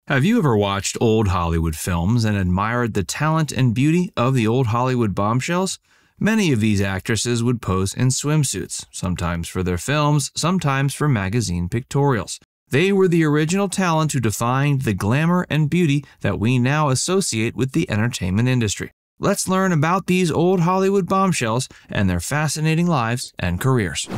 Have you ever watched old Hollywood films and admired the talent and beauty of the old Hollywood bombshells? Many of these actresses would pose in swimsuits, sometimes for their films, sometimes for magazine pictorials. They were the original talent who defined the glamour and beauty that we now associate with the entertainment industry. Let's learn about these old Hollywood bombshells and their fascinating lives and careers.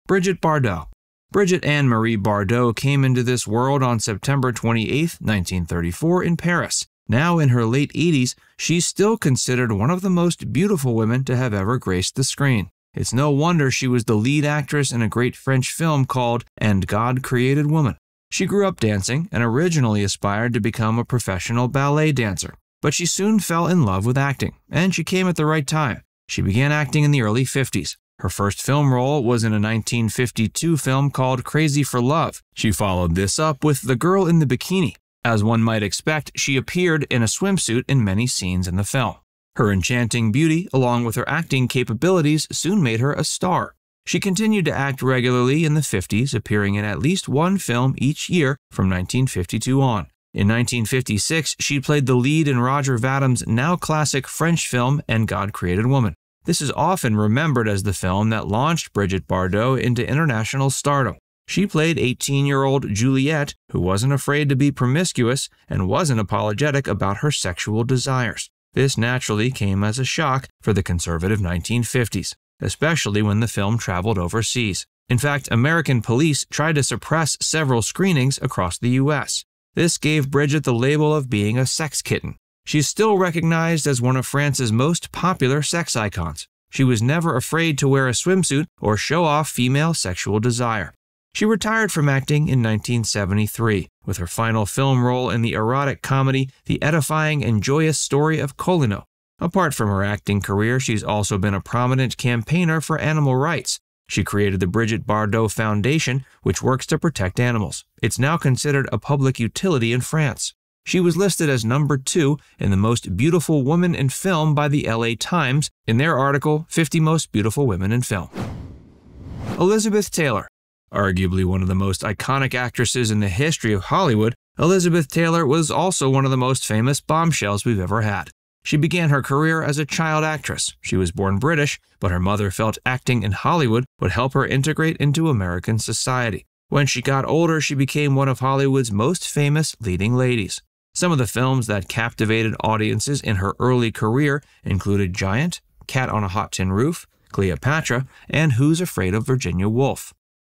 Brigitte Bardot. Brigitte Anne Marie Bardot came into this world on September 28, 1934 in Paris. Now in her late 80s, she's still considered one of the most beautiful women to have ever graced the screen. It's no wonder she was the lead actress in a great French film called And God Created Woman. She grew up dancing and originally aspired to become a professional ballet dancer, but she soon fell in love with acting, and she came at the right time. She began acting in the early 50s. Her first film role was in a 1952 film called Crazy for Love. She followed this up with The Girl in the Bikini. As one might expect, she appeared in a swimsuit in many scenes in the film. Her enchanting beauty, along with her acting capabilities, soon made her a star. She continued to act regularly in the 50s, appearing in at least one film each year from 1952 on. In 1956, she played the lead in Roger Vadom's now classic French film And God Created Woman. This is often remembered as the film that launched Brigitte Bardot into international stardom. She played 18-year-old Juliette, who wasn't afraid to be promiscuous and wasn't apologetic about her sexual desires. This naturally came as a shock for the conservative 1950s, especially when the film traveled overseas. In fact, American police tried to suppress several screenings across the U.S. This gave Brigitte the label of being a sex kitten. She's still recognized as one of France's most popular sex icons. She was never afraid to wear a swimsuit or show off female sexual desire. She retired from acting in 1973 with her final film role in the erotic comedy The Edifying and Joyous Story of Colino. Apart from her acting career, she's also been a prominent campaigner for animal rights. She created the Brigitte Bardot Foundation, which works to protect animals. It's now considered a public utility in France. She was listed as number 2 in the Most Beautiful Woman in Film by the LA Times in their article, 50 Most Beautiful Women in Film. Elizabeth Taylor. Arguably one of the most iconic actresses in the history of Hollywood, Elizabeth Taylor was also one of the most famous bombshells we've ever had. She began her career as a child actress. She was born British, but her mother felt acting in Hollywood would help her integrate into American society. When she got older, she became one of Hollywood's most famous leading ladies. Some of the films that captivated audiences in her early career included Giant, Cat on a Hot Tin Roof, Cleopatra, and Who's Afraid of Virginia Woolf.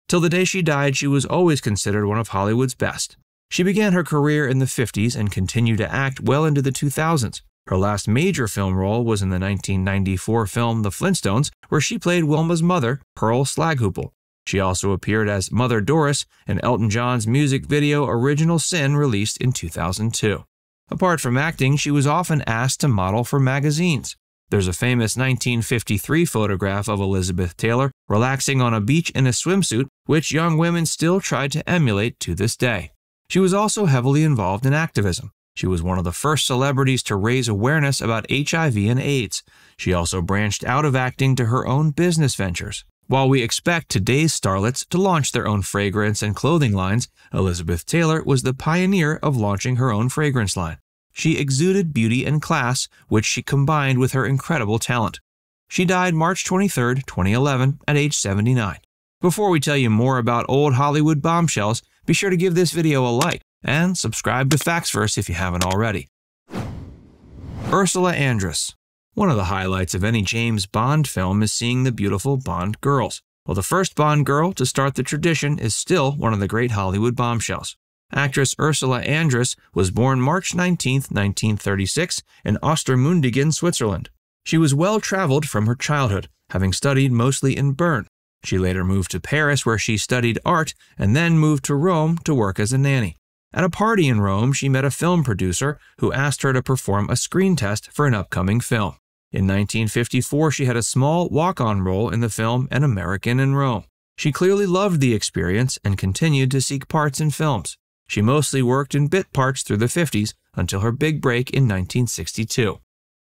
Till the day she died, she was always considered one of Hollywood's best. She began her career in the 50s and continued to act well into the 2000s. Her last major film role was in the 1994 film The Flintstones, where she played Wilma's mother, Pearl Slaghoople. She also appeared as Mother Doris in Elton John's music video Original Sin, released in 2002. Apart from acting, she was often asked to model for magazines. There's a famous 1953 photograph of Elizabeth Taylor relaxing on a beach in a swimsuit, which young women still try to emulate to this day. She was also heavily involved in activism. She was one of the first celebrities to raise awareness about HIV and AIDS. She also branched out of acting to her own business ventures. While we expect today's starlets to launch their own fragrance and clothing lines, Elizabeth Taylor was the pioneer of launching her own fragrance line. She exuded beauty and class, which she combined with her incredible talent. She died March 23, 2011, at age 79. Before we tell you more about old Hollywood bombshells, be sure to give this video a like and subscribe to Factsverse if you haven't already. Ursula Andress. One of the highlights of any James Bond film is seeing the beautiful Bond girls. Well, the first Bond girl to start the tradition is still one of the great Hollywood bombshells. Actress Ursula Andress was born March 19, 1936 in Ostermundigen, Switzerland. She was well-traveled from her childhood, having studied mostly in Bern. She later moved to Paris, where she studied art, and then moved to Rome to work as a nanny. At a party in Rome, she met a film producer who asked her to perform a screen test for an upcoming film. In 1954, she had a small walk-on role in the film An American in Rome. She clearly loved the experience and continued to seek parts in films. She mostly worked in bit parts through the 50s until her big break in 1962.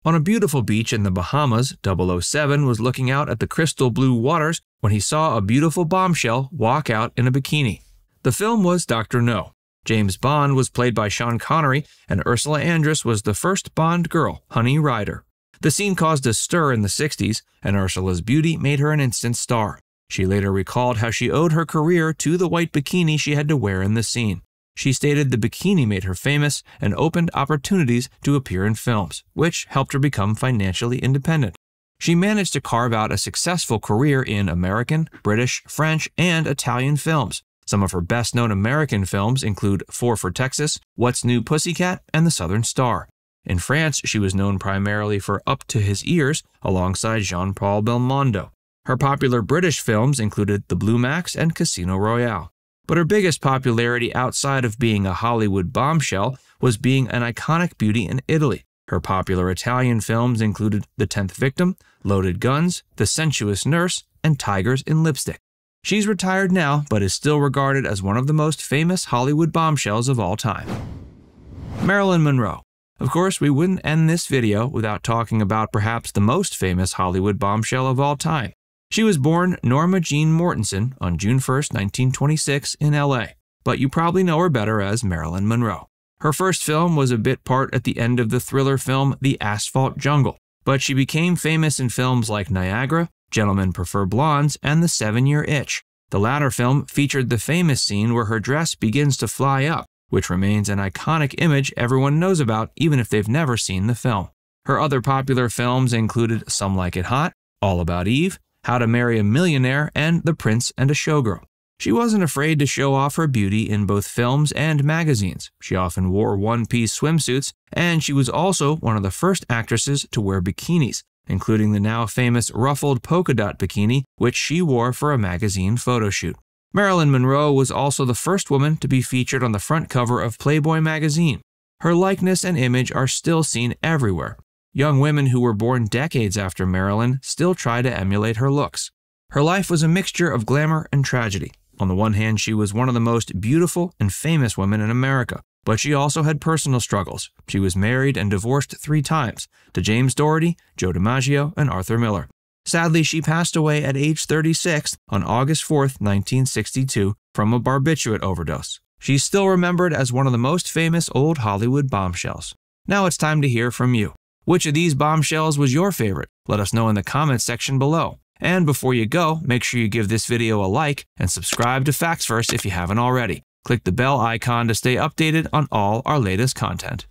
On a beautiful beach in the Bahamas, 007 was looking out at the crystal blue waters when he saw a beautiful bombshell walk out in a bikini. The film was Dr. No. James Bond was played by Sean Connery, and Ursula Andress was the first Bond girl, Honey Rider. The scene caused a stir in the 60s, and Ursula's beauty made her an instant star. She later recalled how she owed her career to the white bikini she had to wear in the scene. She stated the bikini made her famous and opened opportunities to appear in films, which helped her become financially independent. She managed to carve out a successful career in American, British, French, and Italian films. Some of her best-known American films include Four for Texas, What's New Pussycat, and The Southern Star. In France, she was known primarily for Up to His Ears alongside Jean-Paul Belmondo. Her popular British films included The Blue Max and Casino Royale. But her biggest popularity outside of being a Hollywood bombshell was being an iconic beauty in Italy. Her popular Italian films included The 10th Victim, Loaded Guns, The Sensuous Nurse, and Tigers in Lipstick. She's retired now, but is still regarded as one of the most famous Hollywood bombshells of all time. Marilyn Monroe. Of course, we wouldn't end this video without talking about perhaps the most famous Hollywood bombshell of all time. She was born Norma Jean Mortensen on June 1, 1926 in LA, but you probably know her better as Marilyn Monroe. Her first film was a bit part at the end of the thriller film The Asphalt Jungle, but she became famous in films like Niagara, Gentlemen Prefer Blondes, and The 7-Year Itch. The latter film featured the famous scene where her dress begins to fly up, which remains an iconic image everyone knows about even if they've never seen the film. Her other popular films included Some Like It Hot, All About Eve, How to Marry a Millionaire, and The Prince and a Showgirl. She wasn't afraid to show off her beauty in both films and magazines. She often wore one-piece swimsuits, and she was also one of the first actresses to wear bikinis, including the now famous ruffled polka dot bikini, which she wore for a magazine photo shoot. Marilyn Monroe was also the first woman to be featured on the front cover of Playboy magazine. Her likeness and image are still seen everywhere. Young women who were born decades after Marilyn still try to emulate her looks. Her life was a mixture of glamour and tragedy. On the one hand, she was one of the most beautiful and famous women in America, but she also had personal struggles. She was married and divorced 3 times, to James Dougherty, Joe DiMaggio, and Arthur Miller. Sadly, she passed away at age 36 on August 4, 1962, from a barbiturate overdose. She's still remembered as one of the most famous old Hollywood bombshells. Now it's time to hear from you. Which of these bombshells was your favorite? Let us know in the comments section below. And before you go, make sure you give this video a like and subscribe to Facts First if you haven't already. Click the bell icon to stay updated on all our latest content.